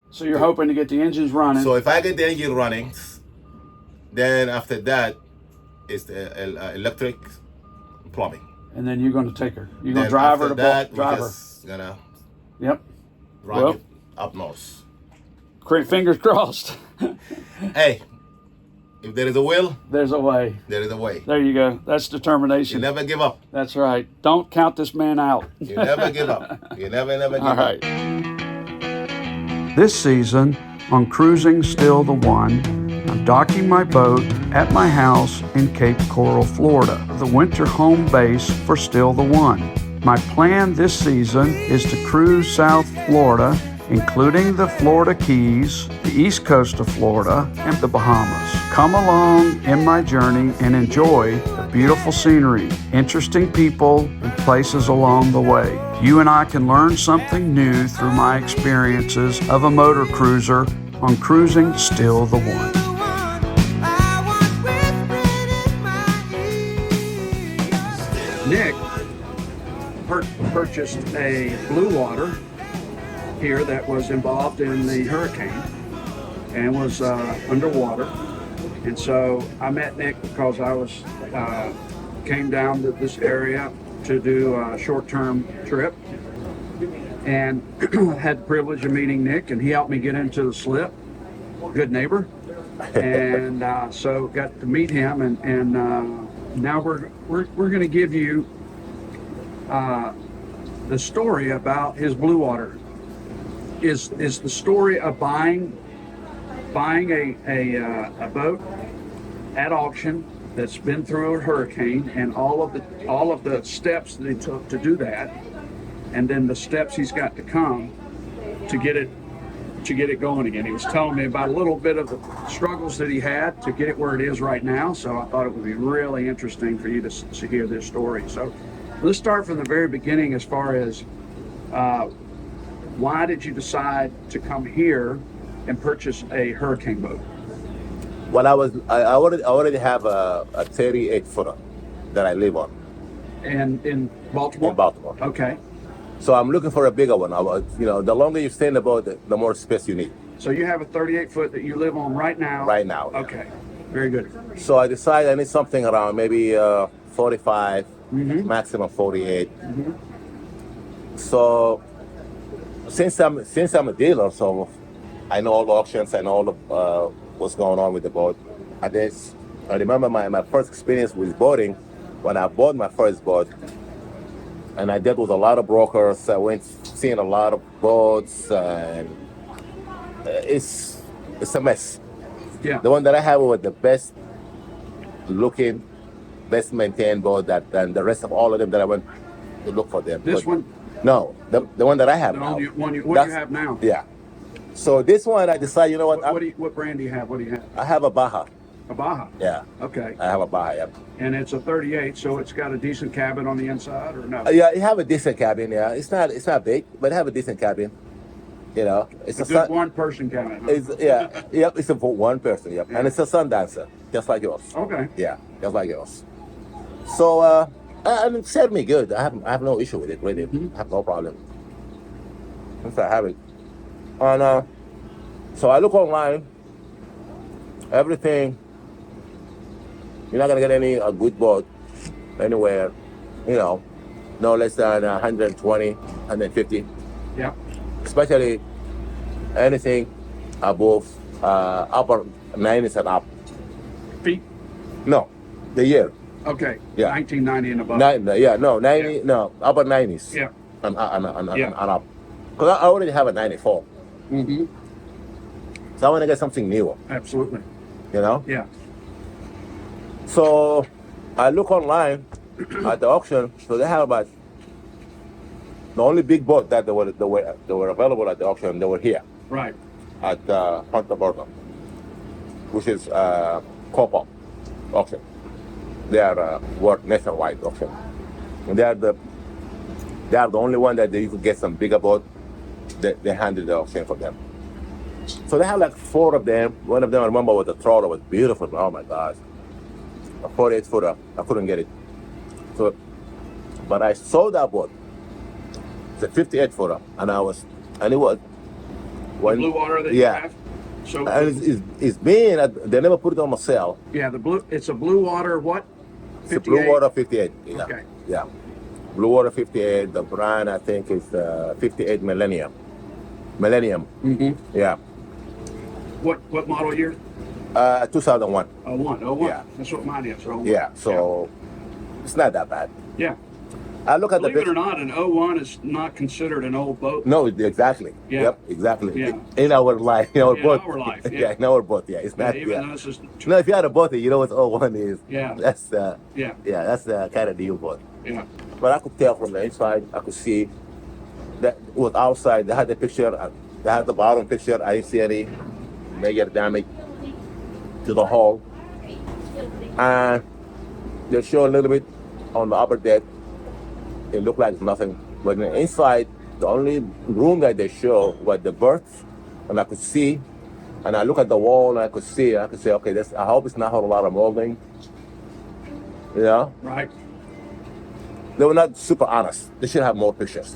So you're hoping to get the engines running. So if I get the engine running, then after that is the electric plumbing. And then you're going to take her. You're going Then to drive after her to that, drive we're her. just gonna Yep. run Well, it up north. Fingers crossed. Hey, if there is a will, There's a way. there is a way. There you go. That's You determination. never give up. That's right. Don't count this man out. You never give up. You never give All up. right. This season on Cruising Still the One, I'm docking my boat at my house in Cape Coral, Florida, the winter home base for Still the One. My plan this season is to cruise South Florida, including the Florida Keys, the east coast of Florida, and the Bahamas. Come along in my journey and enjoy the beautiful scenery, interesting people, and places along the way. You and I can learn something new through my experiences of a motor cruiser on Cruising Still the One. Nick purchased a Bluewater here that was involved in the hurricane and was underwater. And so I met Nick because I came down to this area to do a short-term trip, and had the privilege of meeting Nick, and he helped me get into the slip. Good neighbor. And so got to meet him, and now we're going to give you the story about his Bluewater. Is the story of buying a boat at auction that's been through a hurricane, and all of the steps that he took to do that, and then the steps he's got to come to get it going again. He was telling me about a little bit of the struggles that he had to get it where it is right now. So I thought it would be really interesting for you to hear this story. So let's start from the very beginning as far as why did you decide to come here and purchase a hurricane boat? Well, I already have a 38-footer that I live on. And in Baltimore? In Baltimore. Okay. So I'm looking for a bigger one. The longer you stay in the boat, the more space you need. So you have a 38-foot that you live on right now? Right now. Yeah. Okay. Very good. So I decided I need something around maybe 45, maximum 48. Mm-hmm. So since I'm a dealer, so I know all the auctions, I know all of what's going on with the boat. I remember my first experience with boating when I bought my first boat, and I dealt with a lot of brokers. I went seeing a lot of boats, and it's a mess. Yeah. The one that I have was the best looking, best maintained boat than the rest of all of them that I went to look for them. This one? No, the one that I have now. What you have now? Yeah. So this one, I decided, you know what? What brand do you have? What do you have? I have a Baja. A Baja? Yeah. Okay. I have a Baja, yeah. And it's a 38, so it's got a decent cabin on the inside, or no? Yeah, you have a decent cabin, yeah. It's not big, but it have a decent cabin. You know, it's a good one-person cabin. Huh? It's a for one person, yep. Yeah. And it's a sun dancer, just like yours. Okay. Yeah, just like yours. So, and it served me good. I have no issue with it, really. I have no problem. Since I have it. And so I look online, everything. You're not gonna get a good boat anywhere, no less than 120, 150. Yeah. Especially anything above upper 90s and up. Feet? No, the year. Okay. Yeah. 1990 and above. 90, no, upper 90s. Yeah. And up. Because I already have a 94. Mm-hmm. So I want to get something newer. Absolutely. You know? Yeah. So I look online at the auction. So they have about the only big boat that they were available at the auction. They were here. Right. At Punta Gorda, which is Copa auction. They are work nationwide auction, and they are the only one that you could get some bigger boat. They handled the auction for them. So they have like 4 of them. One of them I remember was a trawler, was beautiful. Oh my gosh, a 48-footer. I couldn't get it. So, but I saw that boat. It's a 58-footer, and it was When, blue water that yeah. you have. So And it's been, they never put it on the sale. yeah, it's a blue water what? It's a Bluewater 58. Yeah. Okay. Yeah. Bluewater 58. The brand, I think, is the 58 Millennium. Millennium. Mm-hmm. Yeah. What model year? 2001. Oh, one. Yeah. That's what mine is. Oh, Yeah. So it's not that bad. yeah. I look at Believe the it or not, an 01 is not considered an old boat. No, exactly. Yeah. Yep, exactly. Yeah. In our life, in our In boat. our life, Yeah. yeah. In our boat. Yeah, it's Yeah, not. even Yeah. though this is No, if you had a boat, you know what 01 is. Yeah. That's yeah, that's the kind of deal boat. yeah. But I could tell from the inside, I could see that it was outside. They had the picture. They had the bottom picture. I didn't see any major damage to the hull. And they show a little bit on the upper deck. It looked like nothing. But in the inside, the only room that they show was the berth, and I could see. And I look at the wall, and I could say, okay, I hope it's not a lot of molding. You know? Right. They were not super honest. They should have more pictures.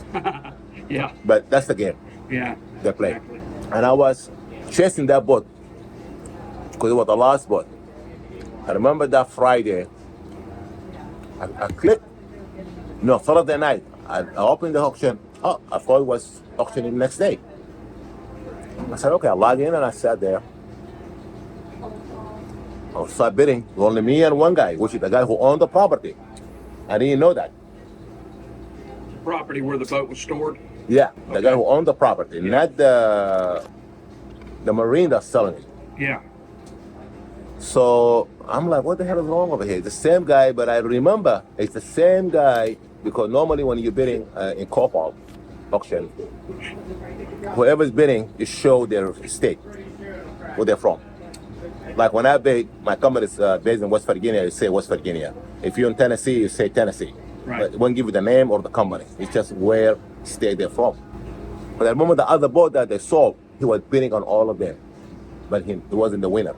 Yeah. But that's the game Yeah. they play. Exactly. And I was chasing that boat because it was the last boat. I remember that Friday, I clicked. No, Thursday night, I opened the auction. Oh, I thought it was auctioning next day. I said, okay, I log in and I sat there. I started bidding. It was only me and one guy, which is the guy who owned the property. I didn't know that. Property where the boat was stored. Yeah, the guy who owned the property, not the Marine that's selling it. Yeah. So I'm like, what the hell is wrong over here? It's the same guy, but I remember it's the same guy because normally when you're bidding in co-op auction, whoever's bidding, you show their state, where they're from. Like when I bid, my company is based in West Virginia, you say West Virginia. If you're in Tennessee, you say Tennessee. Right. But it won't give you the name or the company. It's just where state they're from. But I remember the other boat that they sold, he was bidding on all of them, but he wasn't the winner.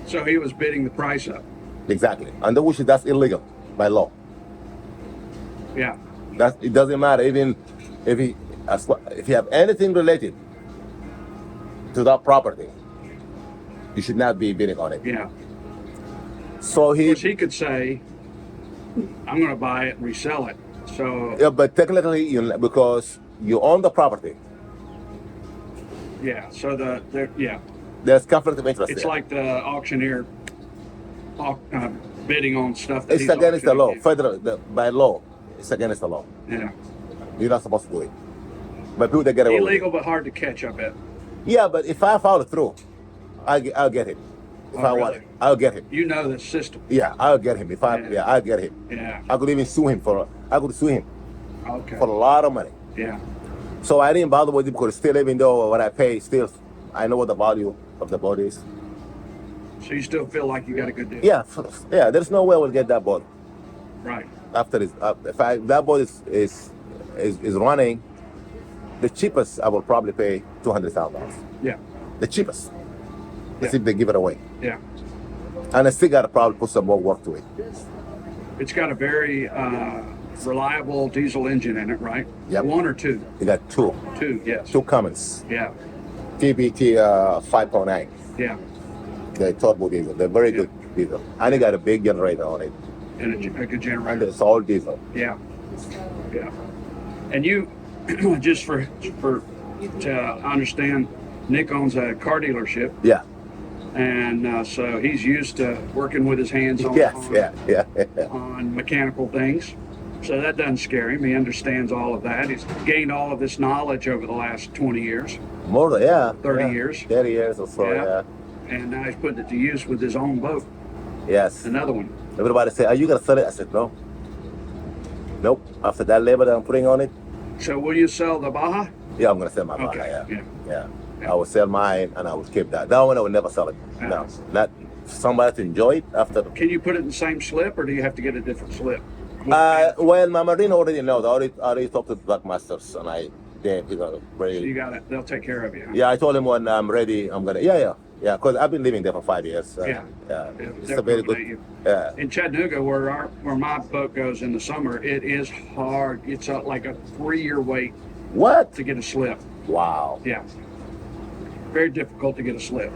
So he was bidding the price up. Exactly. And that's illegal by law. Yeah. It doesn't matter even if you have anything related to that property, you should not be bidding on it. Yeah. So Of course, he could say, I'm going to buy it and resell it. So yeah, but technically, because you own the property, yeah. So yeah. there's conflict of interest. It's there. like the auctioneer bidding on stuff that It's he's against the law, auctioning. by law. It's against the law. Yeah. You're not supposed to do it. But people that get away with Illegal, it. but hard to catch, I bet. Yeah, but if I follow through, I'll get him. If I want really? it, I'll get him. You know the system. Yeah, I'll get him. I'll get him. Yeah. I could even sue him I could sue him Okay. for a lot of money. Yeah. So I didn't bother with it because still, even though what I pay, still, I know what the value of the boat is. So you still feel like you got a good deal. Yeah, there's no way we'll get that boat. Right. After this, if that boat is running, the cheapest I will probably pay $200,000. Yeah. The cheapest. Let's Yeah. see if they give it away. Yeah. And I still got to probably put some more work to it. It's got a very reliable diesel engine in it, right? Yep. One or two? You got two Yes. Cummins, Yeah. TBT 5.9. Yeah. They're turbo diesel. They're very good diesel. And they got a big generator on it. And a good And generator. it's all diesel. Yeah. Yeah. And you, just to understand, Nick owns a car dealership, Yeah. and so he's used to working with his hands on, Yes. on, Yeah. on mechanical things. So that doesn't scare him. He understands all of that. He's gained all of this knowledge over the last 20 years, More than 30 years. 30 years or so. Yeah. Yeah. And now he's putting it to use with his own boat. Yes. Another one. Everybody say, "Are you gonna sell it?" I said, "No." Nope. After that labor that I'm putting on it, So will you sell the Baja? yeah, I'm gonna sell my Okay. Baja. Yeah. I will sell mine and I will keep that. That one I will never sell it. Yeah. No, not somebody to enjoy it after. Can you put it in the same slip, or do you have to get a different slip? Well, my Marina already knows. I already talked to the Black Masters and you know, very. You got it. They'll take care of you. Huh? Yeah, I told him when I'm ready, I'm gonna. Yeah. Because I've been living there for 5 years. Yeah. It's They'll a very accommodate good. you. Yeah. In Chattanooga, where my boat goes in the summer, it is hard. It's like a 3-year wait What? to get a slip. Wow. Yeah. very difficult to get a slip.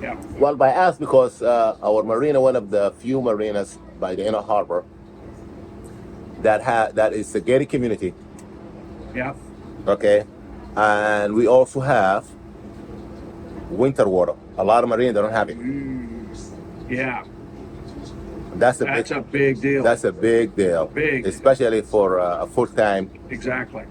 Yeah. Well, by us, because our marina, one of the few marinas by the inner harbor that is a gated community. Yeah. Okay, and we also have winter water. A lot of marinas don't have it. Yeah. That's a big deal. That's a big deal. Big. Especially for a full-time Exactly.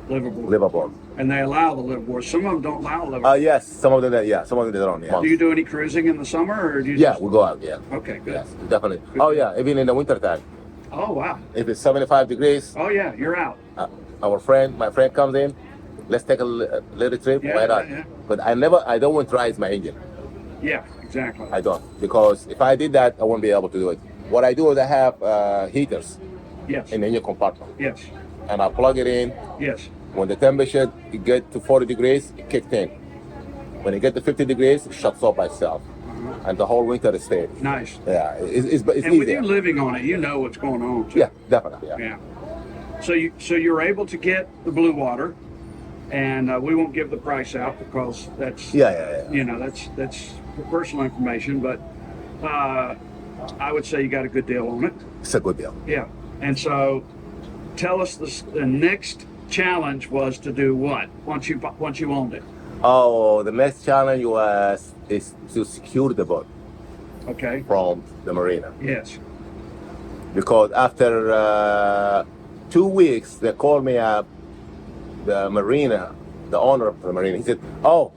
Liverboard. liveaboard. And they allow the liveboard. Some of them don't allow liveboard. Yes, some of them. Some of them they don't. Yeah. Do you do any cruising in the summer, or do you? Yeah, we go out. Yeah. Okay, good. Yes, definitely. Oh yeah, even in the winter time. Oh wow. If it's 75 degrees. Oh yeah, you're out. My friend comes in. Let's take a little trip. Yeah, Why not? yeah. But I don't want to rise my engine. Yeah, exactly. I don't, because if I did that, I won't be able to do it. What I do is I have heaters Yes. in the engine compartment, Yes. and I plug it in. Yes. When the temperature get to 40 degrees, it kicks in. When it get to 50 degrees, it shuts off by itself, and the whole winter is staying. Nice. Yeah, it's And with easier. you living on it, you know what's going on. Too. Yeah, definitely. Yeah. Yeah. So you're able to get the Bluewater, and we won't give the price out because that's Yeah. you know that's personal information, but I would say you got a good deal on it. It's a good deal. Yeah. And so tell us the next challenge was to do what once you owned it. Oh, the next challenge is to secure the boat Okay. from the marina, Yes. because after 2 weeks they called me up, the marina, the owner of the marina. He said, "Oh,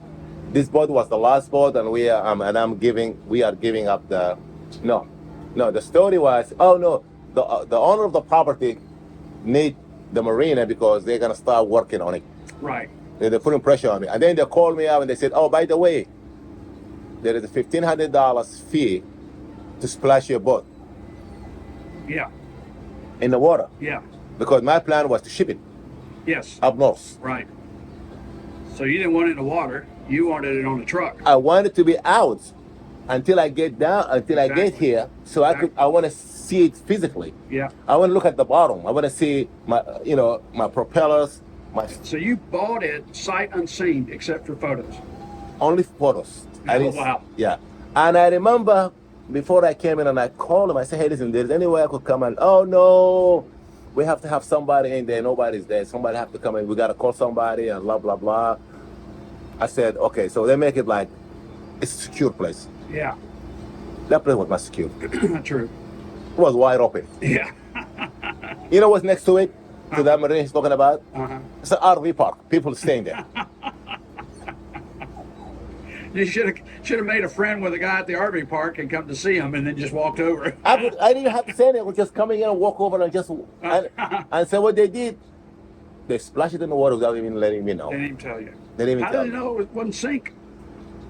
this boat was the last boat, and we are giving up the." No. The story was, oh no, the owner of the property need the marina because they're gonna start working on it. Right. They're putting pressure on me, and then they called me up and they said, "Oh, by the way, there is a $1,500 fee to splash your boat Yeah. in the water," Yeah. because my plan was to ship it Yes. up north. Right. So you didn't want it in the water. You wanted it on the truck. I wanted to be out until I get I get here, so I want to see it physically. Yeah. I want to look at the bottom. I want to see my propellers, So you bought it sight unseen, except for photos. only photos. Oh, wow. Yeah. And I remember before I came in and I called him, I said, "Hey, listen, there's any way I could come in?" "Oh no, we have to have somebody in there. Nobody's there. Somebody have to come in. We got to call somebody and blah, blah, blah." I said, "Okay." So they make it like it's a secure place. Yeah. That place was not secure. True. It was wide open. Yeah. You know what's next to it? To that marina he's talking about? Uh-huh. It's an RV park. People staying there. You should have made a friend with a guy at the RV park and come to see him, and then just walked over. I didn't even have to say anything. I was just coming in and walk over and just and so what they did, they splashed it in the water without even letting me know. They didn't even tell you. They didn't even How tell did you me. know it wouldn't sink?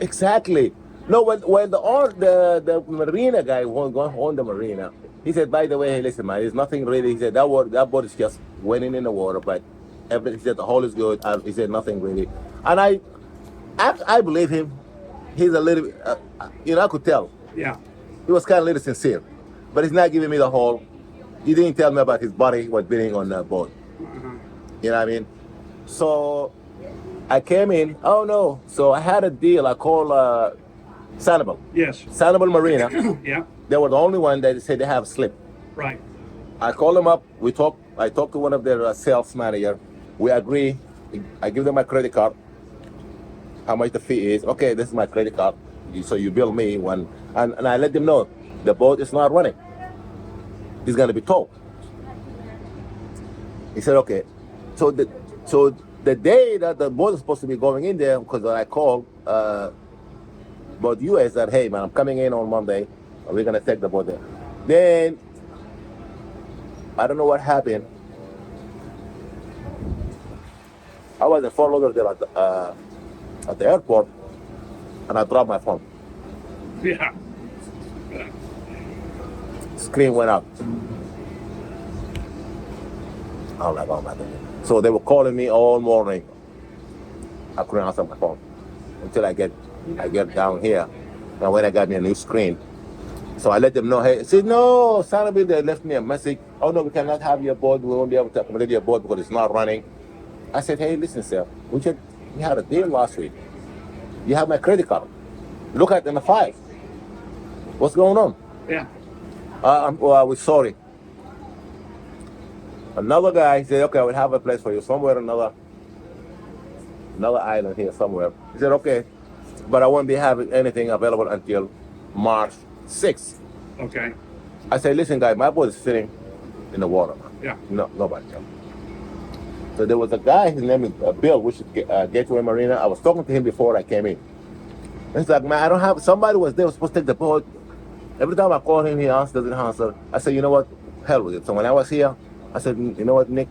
Exactly. No, when the marina guy on the marina, he said, "By the way, hey, listen, man, there's nothing really." He said that boat is just went in the water, but everything. He said the hull is good. He said nothing really, and I believe him. He's a little, I could tell. Yeah. He was kind of a little sincere, but he's not giving me the whole. He didn't tell me about his body was being on the boat. Uh-huh. You know what I mean? So I came in. Oh no! So I had a deal. I called Sanibel. Yes. Sanibel Marina. Yeah. They were the only one that said they have slip. Right. I called them up. We talked. I talked to one of their sales manager. We agree. I give them my credit card. How much the fee is? Okay, this is my credit card. So you bill me one, and I let them know the boat is not running. It's gonna be towed. He said okay. So the day that the boat is supposed to be going in there, because I called both you, I said, "Hey man, I'm coming in on Monday. We're gonna take the boat there." Then I don't know what happened. I was in Fort Lauderdale at the airport, and I dropped my phone. Yeah. Screen went up. I'm like, oh my God. So they were calling me all morning. I couldn't answer my phone until I get down here. And when I got me a new screen, so I let them know. Hey, I said, "No, Sanibel, they left me a message. Oh no, we cannot have your board. We won't be able to accommodate your board because it's not running." I said, "Hey, listen, sir, we had a deal last week. You have my credit card. Look at the file. What's going on? Yeah. We're sorry. Another guy said, okay, I will have a place for you somewhere, another island here somewhere. He said, okay, but I won't be having anything available until March 6th. Okay. I said, listen, guy, my boat is sitting in the water. Yeah. No, nobody else. So there was a guy, his name is Bill, which is Gateway Marina. I was talking to him before I came in. He's like, man, I don't have, somebody was there, was supposed to take the boat. Every time I call him, he doesn't answer. I said, you know what, hell with it. So when I was here, I said, you know what, Nick,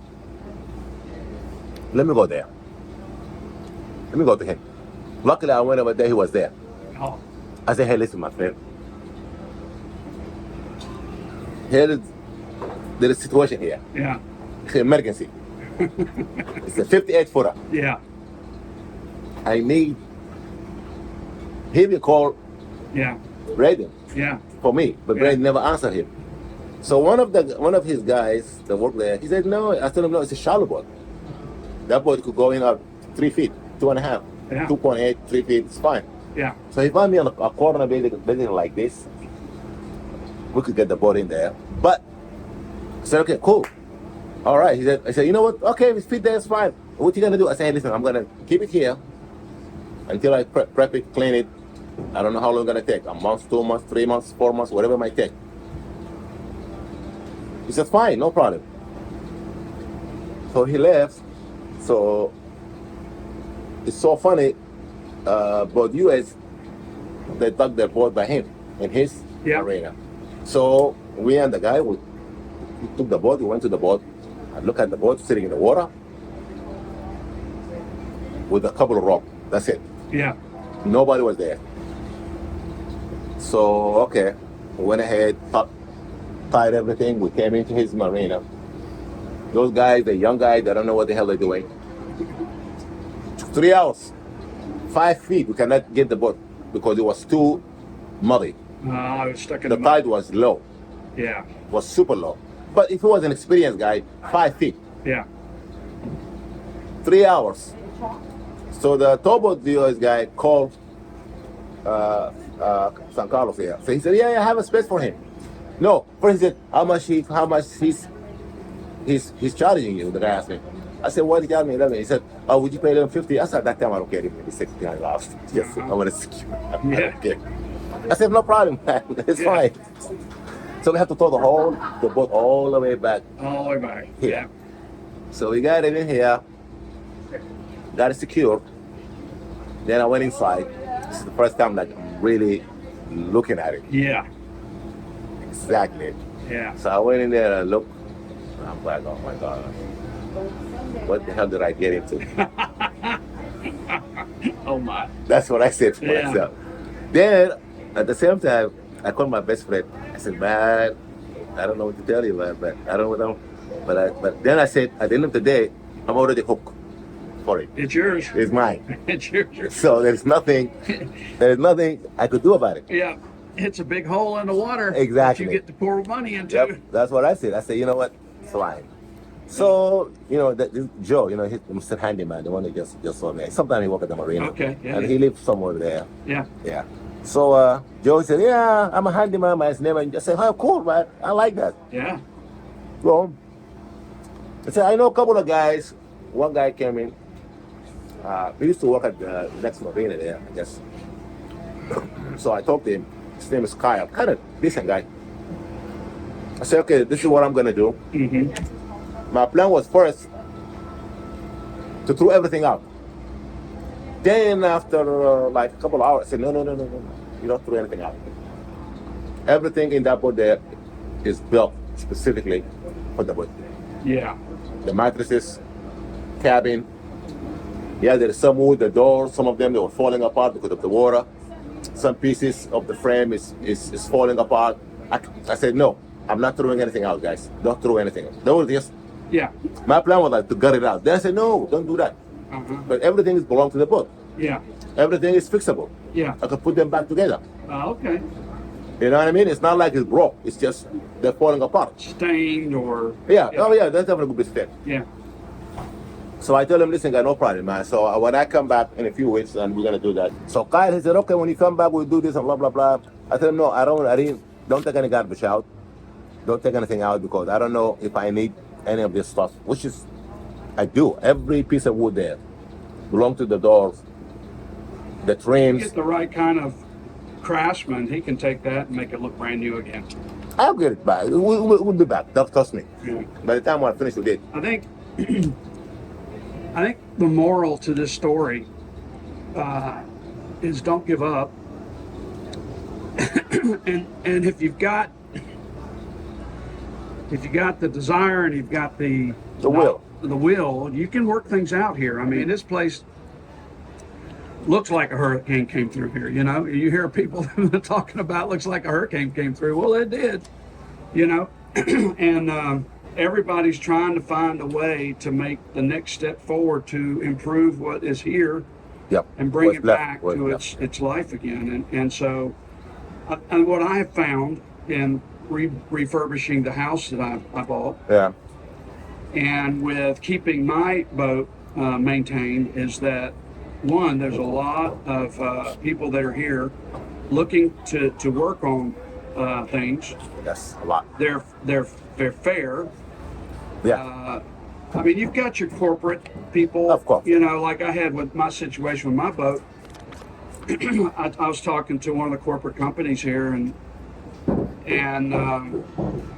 let me go there. Let me go to him. Luckily, I went over there, he was there. Oh. I said, hey, listen, my friend. There is a situation here. Yeah. It's an emergency. It's a 58-footer. Yeah. I need, he will call Yeah. Braden Yeah. for me, but Yeah. Braden never answered him. So one of his guys that worked there, he said, no, I told him, no, it's a shallow boat. That boat could go in up 3 feet, 2.5, Yeah. 2.8, 3 feet, it's fine. Yeah. So he found me on a corner building like this. We could get the boat in there. But I said, okay, cool. All right. I said, you know what? Okay, if it's fit there, it's fine. What you gonna do? I said, hey, listen, I'm gonna keep it here until I prep it, clean it. I don't know how long it's gonna take. A month, 2 months, 3 months, 4 months, whatever it might take. He said, fine, no problem. So he left. So it's so funny. Both US, they dug their boat by him in his marina. So we and the guy, we took the boat, we went to the boat, I looked at the boat sitting in the water with a couple of rocks. That's it. Yeah. Nobody was there. So, okay, we went ahead, tied everything, we came into his marina. Those guys, the young guys, they don't know what the hell they're doing. 3 hours, 5 feet, we cannot get the boat because it was too muddy. I was stuck in The tide was low, Yeah. was super low. But if he was an experienced guy, 5 feet, Yeah. 3 hours. So the towboat VOS guy called San Carlos here. So he said, yeah, I have a space for him. No, first he said, how much he's charging you? The guy asked me. I said, what did he charge me? 11. He said, oh, would you pay $11.50? I said, at that time I don't care. Give me $60 lost. Yes, I want to secure. I don't care. I said, no problem, man. It's fine. So we have to tow the boat all the way back. All the way back. Here. Yeah. So we got it in here, got it secured. Then I went inside. This is the first time that I'm really looking at it. Yeah. Exactly. Yeah. So I went in there and looked. I'm like, oh my God. What the hell did I get into? Oh my. That's what I said to myself. Then, at the same time, I called my best friend. I said, man, I don't know what to tell you, man, but I don't know. But then I said, at the end of the day, I'm already hooked for it. It's yours. It's mine. It's yours. So there's nothing I could do about it. Yeah. It's a big hole in the water. Exactly. That you get to pour money into. Yep, that's what I said. I said, you know what? It's fine. So, you know, Joe, you know, he's Mr. Handyman, the one that just saw me. Sometimes he work at the marina. Okay. Yeah. And he lives somewhere there. Yeah. Yeah. So Joe said, yeah, I'm a handyman, my name. And I said, oh, cool, man. I like that. Yeah. Well, I said, I know a couple of guys. One guy came in. He used to work at the next marina there, I guess. So I talked to him. His name is Kyle. Kind of decent guy. I said, okay, this is what I'm going to do. Mm-hmm. My plan was first to throw everything out. Then after like a couple of hours, I said, no. You don't throw anything out. Everything in that boat there is built specifically for the boat. Yeah. The mattresses, cabin. Yeah, there's some wood, the doors, some of them they were falling apart because of the water. Some pieces of the frame is falling apart. I said, no, I'm not throwing anything out, guys. Don't throw anything out. They were just, Yeah. my plan was like to gut it out. Then I said, no, don't do that. Uh-huh. But everything belongs to the boat. Yeah. Everything is fixable. Yeah. I could put them back together. Okay. You know what I mean? It's not like it's broke. It's just they're falling apart. Stained or. Yeah. Oh yeah, that's definitely a good mistake. Yeah. So I told him, listen, guy, no problem, man. So when I come back in a few weeks, and we're gonna do that. So Kyle, he said, okay, when you come back, we'll do this and blah blah blah. I told him, no, don't take any garbage out. Don't take anything out because I don't know if I need any of this stuff, which is I do. Every piece of wood there belong to the doors, the trims. Get the right kind of craftsman, he can take that and make it look brand new again. I'll get it back. We'll be back. Don't trust me. Yeah. By the time I finish with it. I think the moral to this story is don't give up. and if you've got the desire and you've got the will, you can work things out here. I mean, this place looks like a hurricane came through here. You know, you hear people talking about looks like a hurricane came through. Well, it did. You know, and everybody's trying to find a way to make the next step forward to improve what is here. Yep. And bring it back to its life again. And so, and what I have found in refurbishing the house that I bought, and with keeping my boat maintained, is that one, there's a lot of people that are here looking to work on things. Yes, a lot. They're fair. Yeah. I mean, you've got your corporate people. Of course. You know, like I had with my situation with my boat. I was talking to one of the corporate companies here, and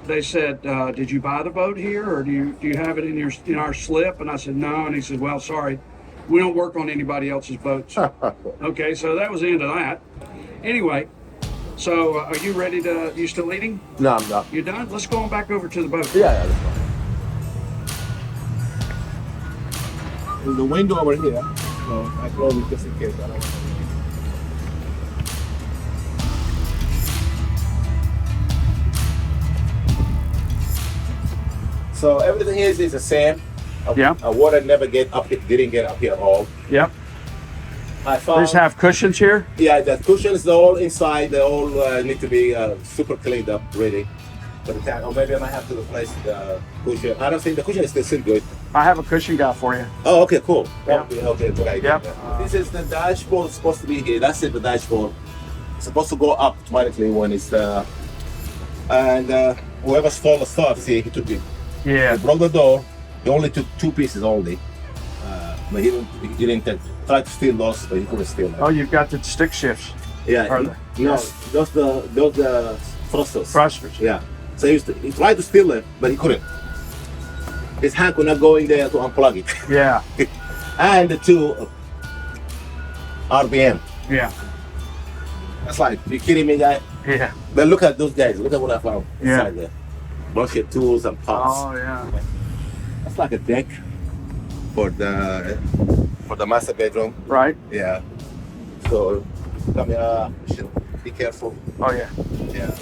they said, "Did you buy the boat here, or do you have it in our slip?" And I said, "No." And he said, "Well, sorry, we don't work on anybody else's boats." Okay, so that was the end of that. Anyway, so are you ready to? You still eating? No, I'm not. You done? Let's go on back over to the boat. Yeah, that's fine. There's the window over here, so I close it just in case. I don't want to. So everything is the same. Water never didn't get up here at all. Yep. I found. These have cushions here? Yeah, the cushions are all inside. They all need to be super cleaned up, really. By the time, or maybe I might have to replace the cushion. I don't think the cushion is still good. I have a cushion guy for you. Oh, okay, cool. Yeah. Okay, good idea. Yep. This is the dashboard. It's supposed to be here. That's it, the dashboard. It's supposed to go up automatically when it's and whoever stole the stuff, see, he took it. Yeah. He broke the door. He only took 2 pieces only. But he didn't try to steal those, but he couldn't steal them. Oh, you've got the stick shifts. Yeah. No, those the thrusters. Thrusters. Yeah. So he tried to steal them, but he couldn't. His hand could not go in there to unplug it. Yeah. And the 2 RBM. Yeah. That's like, you kidding me, guy? Yeah. But look at those guys. Look at what I found inside Yeah. there. Bunch of tools and parts. Oh yeah. That's like a deck for the master bedroom. Right. Yeah. So come here. Be careful. Oh yeah. Yeah.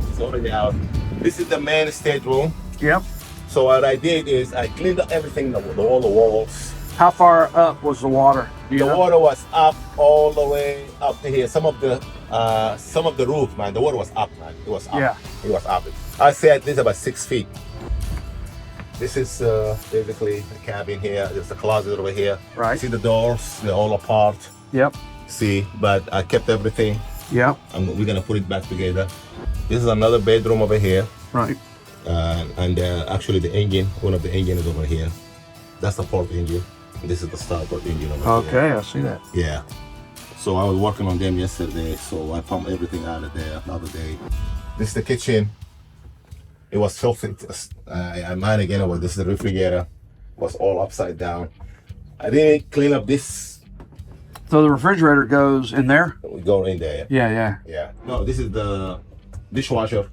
It's already out. This is the main stage room. Yep. So what I did is I cleaned up everything, all the walls. How far up was the water? Do you The know? water was up all the way up to here. Some of the roof, man, the water was up, man. It was up. Yeah. It was up. I say at least about 6 feet. This is basically the cabin here. There's a closet over here. Right. See the doors? They're all apart. Yep. See, but I kept everything. Yep. And we're gonna put it back together. This is another bedroom over here. Right. And actually the engine, one of the engine is over here. That's the port engine. This is the starboard engine over here. Okay, I see that. Yeah. So I was working on them yesterday, so I pumped everything out of there the other day. This is the kitchen. It was filthy. I mind again about this. The refrigerator was all upside down. I didn't clean up this. So the refrigerator goes in there? We go in there. Yeah. Yeah. No, this is the dishwasher.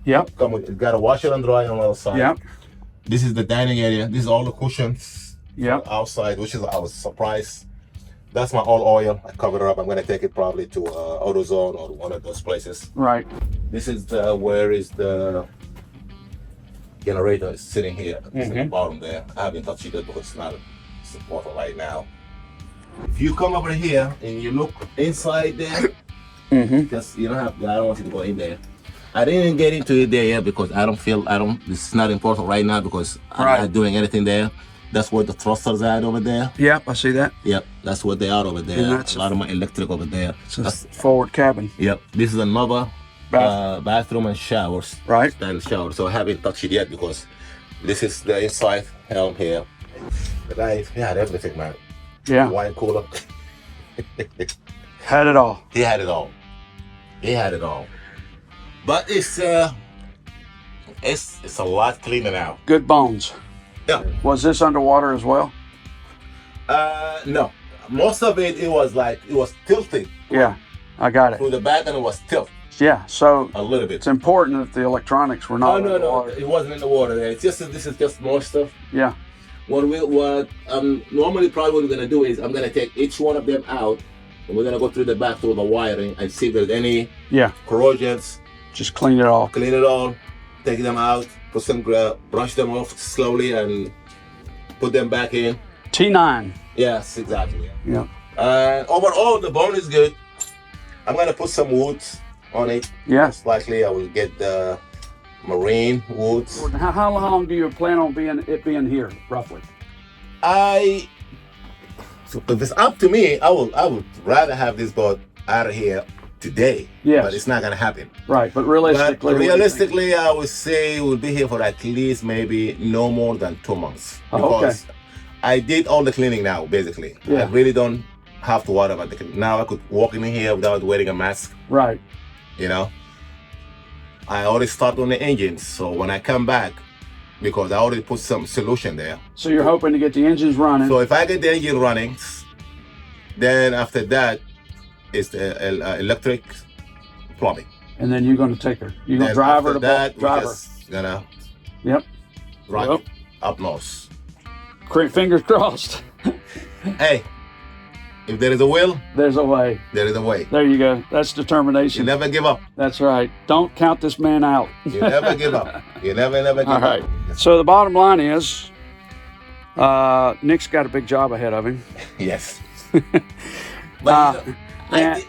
Yep. It got a washer and dryer on the other side. Yep. This is the dining area. This is all the cushions. Yep. Outside, which is I was surprised. That's my all oil. I covered it up. I'm gonna take it probably to AutoZone or one of those places. Right. This is where is the generator is sitting here. It's at the bottom there. I haven't touched it because it's not important right now. If you come over here and you look inside there, because you don't have. I don't want you to go in there. I didn't get into it there yet because it's not important right now because I'm not doing anything there. That's where the thrusters are over there. Yep, I see that. Yep, that's what they are over there. And that's a lot of my electric over there. It's a forward cabin. Yep, this is another bathroom and showers. Right. Style shower. So I haven't touched it yet because this is the inside helm here. The guy, he had everything, man. Yeah. Wine cooler. Had it all. He had it all. He had it all. But it's a lot cleaner now. Good bones. Yeah. Was this underwater as well? No. Most of it was tilting. Yeah, I got it. Through the back, and it was tilt. Yeah, so A little bit. it's important that the electronics were not Oh, no, underwater. it wasn't in the water there. It's just, this is just more stuff. Yeah. What normally probably what we're gonna do is I'm gonna take each one of them out, and we're gonna go through the back through the wiring and see if there's any corrosions. Just clean it off. Clean it all, take them out, put some brush them off slowly, and put them back in. T9. Yes, exactly. Yeah. Overall, the bone is good. I'm gonna put some woods on it. Yes. Most likely, I will get the marine woods. How long do you plan on being here, roughly? So if it's up to me, I would rather have this boat out of here today. Yes. But it's not gonna happen. Right, but realistically, I would say we'll be here for at least maybe no more than 2 months. Oh, Because I did all the cleaning now, basically. Yeah. I really don't have to worry about the cleaning. Now I could walk in here without wearing a mask. Right. You know, I already started on the engines, so when I come back, because I already put some solution there. So you're hoping to get the engines running. So if I get the engine running, then after that is the electric plumbing. And then you're going to take her. You're going to drive her to that, drive her. Just gonna Yep. run up north. Fingers crossed. Hey, if there is a will, There's a way. there is a way. There you go. That's You determination. never give up. That's right. Don't count this man out. You never give up. You never give All right. up. So the bottom line is, Nick's got a big job ahead of him. Yes. But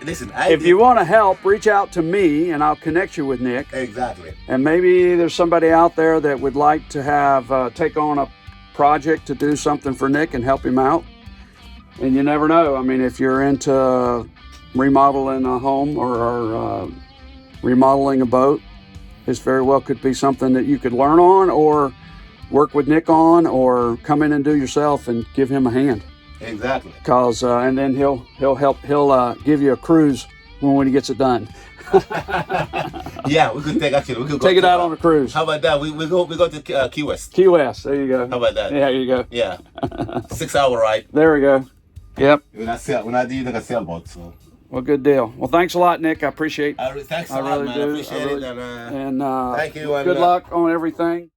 listen, If you want to help, reach out to me and I'll connect you with Nick. Exactly. And maybe there's somebody out there that would like to have take on a project to do something for Nick and help him out. And you never know. I mean, if you're into remodeling a home or remodeling a boat, this very well could be something that you could learn on or work with Nick on or come in and do yourself and give him a hand. Exactly. Cause and then he'll help. He'll give you a cruise when he gets it done. Yeah, we could Take it out on a cruise. How about that? We go to Key West. Key West. There you go. How about that? Yeah, there you go. Yeah. 6-hour ride. There we go. Yep. We're not using a sailboat, so. Well, good deal. Well, thanks a lot, Nick. I appreciate. Thanks a I lot, really man. do. I appreciate it. And thank you. good luck on everything.